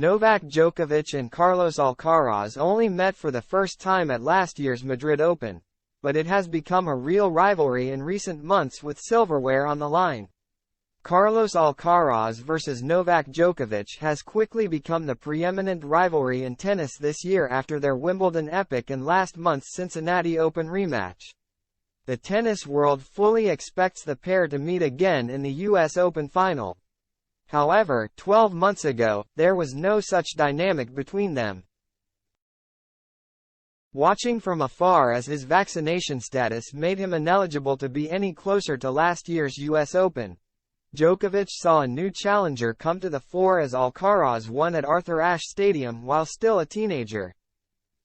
Novak Djokovic and Carlos Alcaraz only met for the first time at last year's Madrid Open, but it has become a real rivalry in recent months with silverware on the line. Carlos Alcaraz versus Novak Djokovic has quickly become the preeminent rivalry in tennis this year after their Wimbledon epic and last month's Cincinnati Open rematch. The tennis world fully expects the pair to meet again in the US Open final. However, 12 months ago, there was no such dynamic between them. Watching from afar as his vaccination status made him ineligible to be any closer to last year's US Open, Djokovic saw a new challenger come to the fore as Alcaraz won at Arthur Ashe Stadium while still a teenager.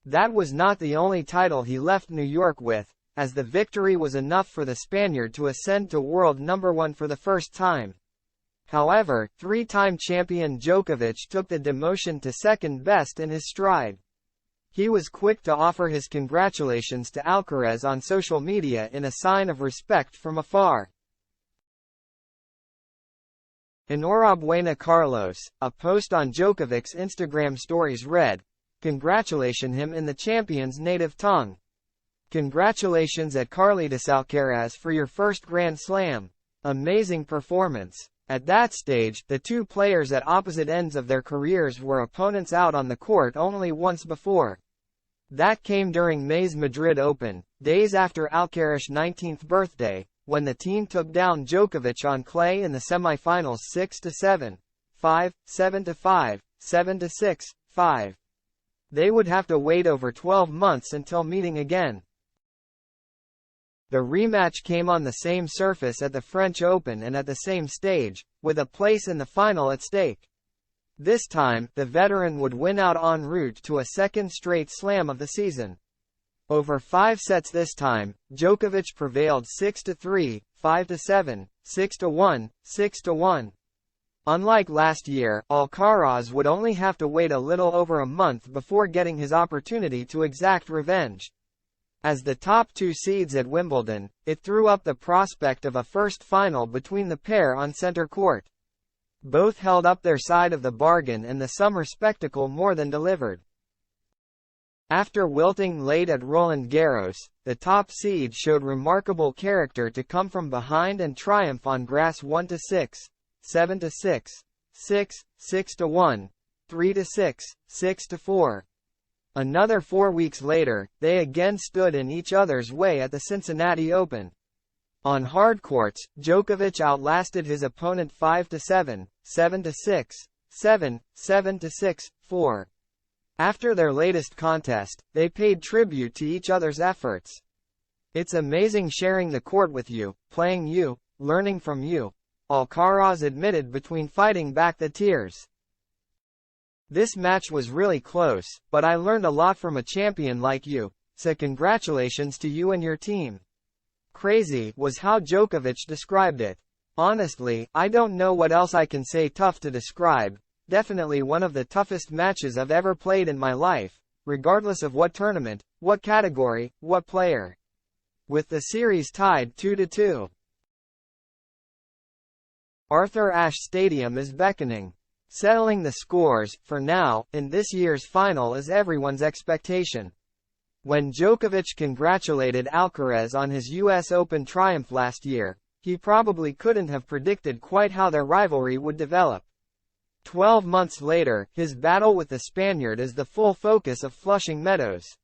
That was not the only title he left New York with, as the victory was enough for the Spaniard to ascend to world number 1 for the first time. However, three-time champion Djokovic took the demotion to second best in his stride. He was quick to offer his congratulations to Alcaraz on social media in a sign of respect from afar. Enhorabuena Carlos, a post on Djokovic's Instagram stories read, "Congratulation him in the champion's native tongue. Congratulations at Carlitos Alcaraz for your first Grand Slam. Amazing performance." At that stage, the two players at opposite ends of their careers were opponents out on the court only once before. That came during May's Madrid Open, days after Alcaraz's 19th birthday, when the team took down Djokovic on clay in the semifinals 6-7, 5, 7-5, 7-6, 5. They would have to wait over 12 months until meeting again. The rematch came on the same surface at the French Open and at the same stage, with a place in the final at stake. This time, the veteran would win out en route to a second straight slam of the season. Over 5 sets this time, Djokovic prevailed 6-3, 5-7, 6-1, 6-1. Unlike last year, Alcaraz would only have to wait a little over a month before getting his opportunity to exact revenge. As the top 2 seeds at Wimbledon, it threw up the prospect of a first final between the pair on center court. Both held up their side of the bargain and the summer spectacle more than delivered. After wilting late at Roland Garros, the top seed showed remarkable character to come from behind and triumph on grass 1-6, 7-6, 6, 6-1, 3-6, 6-4. Another 4 weeks later, they again stood in each other's way at the Cincinnati Open. On hard courts, Djokovic outlasted his opponent 5-7, 7-6, 7, 7-6, 4. After their latest contest, they paid tribute to each other's efforts. "It's amazing sharing the court with you, playing you, learning from you," Alcaraz admitted between fighting back the tears. "This match was really close, but I learned a lot from a champion like you, so congratulations to you and your team." Crazy, was how Djokovic described it. "Honestly, I don't know what else I can say. Tough to describe. Definitely one of the toughest matches I've ever played in my life, regardless of what tournament, what category, what player." With the series tied 2-2. Arthur Ashe Stadium is beckoning. Settling the scores, for now, in this year's final is everyone's expectation. When Djokovic congratulated Alcaraz on his US Open triumph last year, he probably couldn't have predicted quite how their rivalry would develop. 12 months later, his battle with the Spaniard is the full focus of Flushing Meadows.